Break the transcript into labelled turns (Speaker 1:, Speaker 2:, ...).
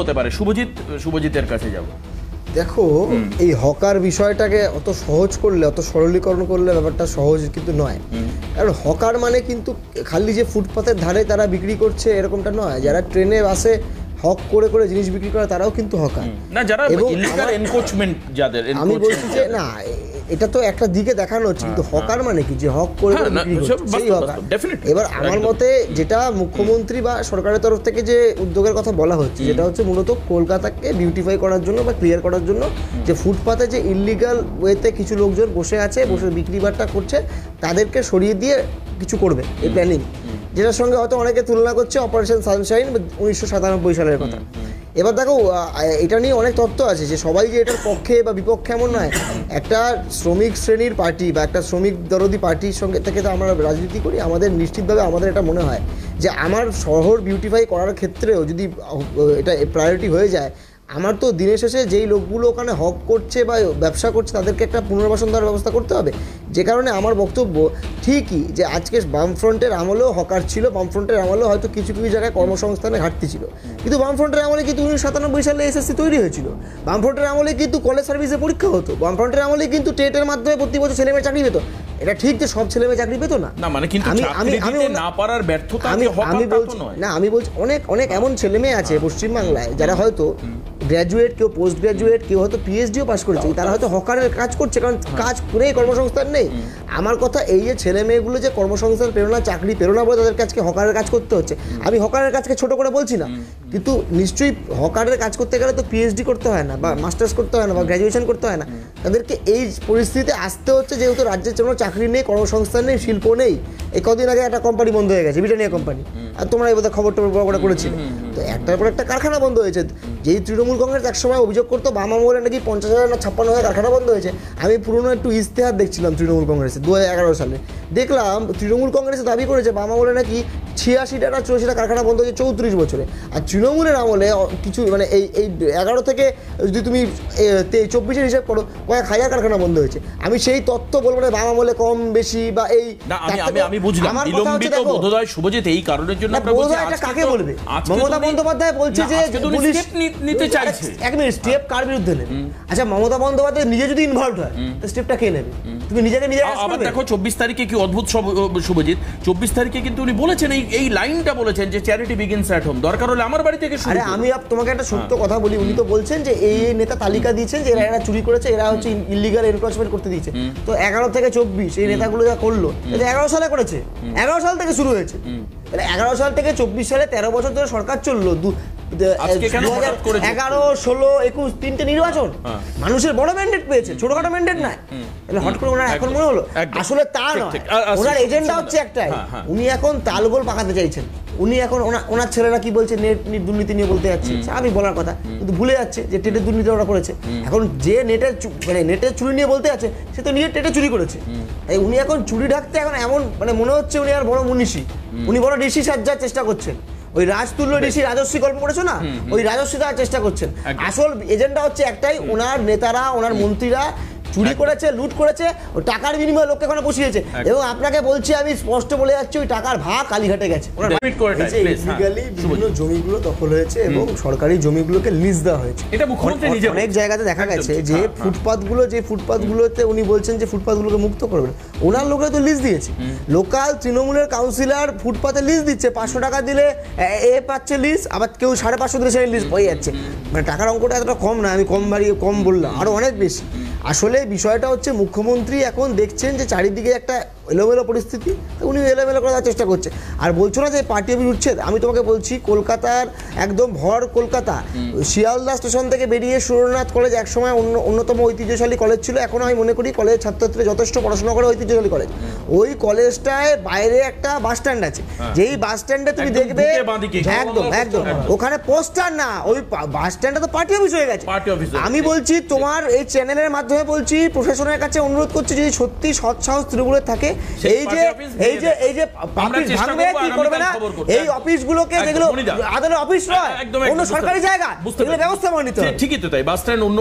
Speaker 1: হতে পারে। শুভজিতের কাছে যাব।
Speaker 2: দেখো, এই হকার বিষয়টাকে অত সহজ করলে, অত সরলীকরণ করলে ব্যাপারটা সহজ কিন্তু নয়। কারণ হকার মানে কিন্তু খালি যে ফুটপাতের ধারে তারা বিক্রি করছে এরকমটা নয়। যারা ট্রেনে বাসে হক করে করে জিনিস বিক্রি করে তারাও কিন্তু হকার
Speaker 1: না, যারা ইলিগাল এনক্রোচমেন্ট যাদের
Speaker 2: আমি বলছি যে না, এটা তো একটা দিকে দেখানো হচ্ছে, কিন্তু হকার মানে কি যে হক করে বিক্রি করছে সেই হকার। এবার আমার মতে যেটা মুখ্যমন্ত্রী বা সরকারের তরফ থেকে যে উদ্যোগের কথা বলা হচ্ছে, যেটা হচ্ছে মূলত কলকাতাকে বিউটিফাই করার জন্য বা ক্লিয়ার করার জন্য, যে ফুটপাতে যে ইলিগাল ওয়েতে কিছু লোকজন বসে আছে, বসে বিক্রি বাট্টা করছে, তাদেরকে সরিয়ে দিয়ে কিছু করবে এই প্ল্যানিং, যেটার সঙ্গে হয়তো অনেকে তুলনা করছে অপারেশন সানশাইন 1997 সালের কথা। এবার দেখো, এটা নিয়ে অনেক তথ্য আছে যে সবাই যে এটার পক্ষে বা বিপক্ষে এমন নয়। একটা শ্রমিক শ্রেণীর পার্টি বা একটা শ্রমিক দরদি পার্টির সঙ্গে থেকে তো আমরা রাজনীতি করি, আমাদের নিশ্চিতভাবে আমাদের এটা মনে হয় যে আমার শহর বিউটিফাই করার ক্ষেত্রেও যদি এটা প্রায়োরিটি হয়ে যায়, আমার তো দিনের শেষে যেই লোকগুলো ওখানে হক করছে বা ব্যবসা করছে তাদেরকে একটা পুনর্বাসন দেওয়ার ব্যবস্থা করতে হবে। যে কারণে আমার বক্তব্য ঠিকই যে আজকে বামফ্রন্টের আমলেও হকার ছিল, বামফ্রন্টের আমলেও হয়তো কিছু কিছু জায়গায় কর্মসংস্থানে ঘাটতি ছিল, কিন্তু বামফ্রন্টের আমলে কিন্তু 1997 সালে এসএসসি তৈরি হয়েছিল, বামফ্রন্টের আমলে কিন্তু কলেজ সার্ভিসে পরীক্ষা হতো, বামফ্রন্টের আমলে কিন্তু টেটের মাধ্যমে প্রতি বছর ছেলেমেয়ে চাকরি পেত। এটা ঠিক যে সব ছেলেমেয়ে চাকরি পেত না,
Speaker 1: মানে কিন্তু না পারার ব্যর্থতা
Speaker 2: আমি বলছি অনেক অনেক এমন ছেলেমেয়ে আছে পশ্চিমবাংলায় যারা হয়তো গ্র্যাজুয়েট, কেউ পোস্ট গ্র্যাজুয়েট, কেউ হয়তো পিএইচডিও পাস করেছে, তারা হয়তো হকারের কাজ করছে, কারণ কাজ করেই কর্মসংস্থান নেই। আমার কথা এই যে ছেলে মেয়েগুলো যে কর্মসংস্থান পেরো না, চাকরি পেরো না বলে তাদেরকে আজকে হকারের কাজ করতে হচ্ছে। আমি হকারের কাজকে ছোট করে বলছি না, কিন্তু নিশ্চয়ই হকারের কাজ করতে গেলে তো পিএইচডি করতে হয় না, বা মাস্টার্স করতে হয় না, বা গ্র্যাজুয়েশন করতে হয় না। তাদেরকে এই পরিস্থিতিতে আসতে হচ্ছে যেহেতু রাজ্যের কোনো চাকরি নেই, কর্মসংস্থান নেই, শিল্প নেই। এই কদিন আগে একটা কোম্পানি বন্ধ হয়ে গেছে, ব্রিটানিয়া কোম্পানি, আর তোমরা এই বোধহয় খবরটা বড় করে করেছিলে। তো একটার পর একটা কারখানা বন্ধ হয়েছে। যেই তৃণমূল কংগ্রেস একসময় অভিযোগ করতো বাম আমলে নাকি 50,000 না 56,000 কারখানা বন্ধ হয়েছে, আমি পুরনো একটু ইশতেহার দেখছিলাম তৃণমূল কংগ্রেসে 2011 সালে, দেখলাম তৃণমূল কংগ্রেসে দাবি করেছে বাম আমলে নাকি 86টা না 84টা কারখানা বন্ধ হয়েছে 34 বছরে। আর তৃণমূলের আমলে কিছু মানে এই 11 থেকে যদি তুমি 24-এর হিসাব করো, কয়েক হাজার কারখানা বন্ধ হয়েছে। আমি সেই তথ্য বলবো না বাম আমলে কম বেশি বা এই,
Speaker 1: আমি বুঝলাম বিলম্বিত বোধহয় শুভজিৎ এই কারণের জন্য
Speaker 2: কাকে বলবে? মমতা বন্দ্যোপাধ্যায় বলছে যে পুলিশ
Speaker 1: নিতে চাইছে।
Speaker 2: এক মিনিট, স্টেপ কার বিরুদ্ধে নেবে? আচ্ছা, মমতা বন্দ্যোপাধ্যায় নিজে যদি ইনভলভ হয় তো স্টেপটা কে নেবে? তুমি নিজেকে নিজে
Speaker 1: আবার দেখো 24 তারিখে কি অদ্ভুত শুভজিৎ, 24 তারিখে কিন্তু উনি বলেছেন এই লাইনটা বলেছেন যে চ্যারিটি বিগিনস অ্যাট হোম, দরকার হলে আমার বাড়ি থেকে শুরু।
Speaker 2: আরে আমি তোমাকে একটা সত্য কথা বলি, উনি তো বলছেন যে এই নেতা তালিকা দিয়েছেন যে এরা চুরি করেছে, এরা হচ্ছে ইলিগাল এনক্রোচমেন্ট করতে দিয়েছে। তো 11 থেকে 24 এই নেতাগুলো যা করলো, এটা 11 সালে করেছে, 11 সাল থেকে শুরু হয়েছে। 11 সাল থেকে 24 সালে 13 বছর ধরে সরকার চললো। 2011, 16, 21 তিনটে নির্বাচন, মানুষের বড় ম্যান্ডেট পেয়েছে, ছোটখাটো ম্যান্ডেট নাই। হট করে ওনার এখন মনে হলো আসলে তা নয়, ওনার এজেন্ডা হচ্ছে একটাই, উনি এখন তালগোল পাকাতে চাইছেন। উনি এখন ওনার ছেলেরা কি বলছে, নেট দুর্নীতি নিয়ে বলতে যাচ্ছে, আমি বলার কথা, কিন্তু ভুলে যাচ্ছে যে টেটের দুর্নীতি ওরা করেছে। এখন যে নেটের চুরি নিয়ে বলতে যাচ্ছে, সে তো নিয়ে টেটে চুরি করেছে। তাই উনি এখন চুরি ঢাকতে এখন এমন মানে মনে হচ্ছে উনি আর বড় মনীষী, উনি বড় ঋষি সাজ্জার চেষ্টা করছেন। ওই রাজতুল্য ঋষি রাজস্বী গল্প করেছো না, ওই রাজস্বী দেওয়ার চেষ্টা করছেন। আসল এজেন্ডা হচ্ছে একটাই, ওনার নেতারা, ওনার মন্ত্রীরা চুরি করেছে, লুট করেছে, ওই টাকার বিনিময়ে লোককে ওখানে বসিয়েছে। এবং আপনাকে বলছি, আমি স্পষ্ট বলে যাচ্ছি, ওই টাকার ভাগ কালীঘাটে গেছে। বিভিন্ন জমিগুলো দখল হয়েছে এবং সরকারি জমিগুলোকে লিজ দেওয়া হয়েছে। অনেক জায়গাতে দেখা গেছে যে ফুটপাথগুলোতে উনি বলছেন যে ফুটপাথগুলোকে মুক্ত করবেন, ওনার লোকেরা তো লিজ দিয়েছে। লোকাল তৃণমূলের কাউন্সিলর ফুটপাথে লিজ দিচ্ছে, 500 টাকা দিলে পাচ্ছে লিজ, আবার কেউ 550 দিলে সেই লিজ পেয়ে যাচ্ছে। মানে টাকার অঙ্কটা এতটা কম না, আমি কম বললাম, আরো অনেক বেশি। আসলে বিষয়টা হচ্ছে মুখ্যমন্ত্রী এখন দেখছেন যে চারিদিকে একটা এলোমেলো পরিস্থিতি, উনি এলোমেলো করার চেষ্টা করছে। আর বলছো না যে পার্টি অফিস উচ্ছেদ, আমি তোমাকে বলছি কলকাতার একদম ভর কলকাতা, শিয়ালদা স্টেশন থেকে বেরিয়ে সুরেন্দ্রনাথ কলেজ একসময় অন্যতম ঐতিহ্যশালী কলেজ ছিল, এখন আমি মনে করি কলেজের ছাত্রছাত্রী যথেষ্ট পড়াশোনা করে, ঐতিহ্যশালী কলেজ। ওই কলেজটায় বাইরে একটা বাস স্ট্যান্ড আছে, যেই বাস স্ট্যান্ডে তুমি দেখবে একদম ওখানে পোস্টার না, ওই বাস স্ট্যান্ডটা তো পার্টি অফিস হয়ে গেছে। আমি বলছি তোমার এই চ্যানেলের মাধ্যমে বলছি, প্রশাসনের কাছে অনুরোধ করছি, যদি সত্যি সৎ সাহস তৃণমূলের থাকে, এই যে অফিস ভাঙবে কি করবে না, এই অফিসগুলোকে যেগুলো আদালত অফিস নয়, অন্য সরকারি জায়গা, ব্যবস্থা নিতে হবে।
Speaker 1: ঠিকই তো তাই, বাস স্ট্যান্ড অন্য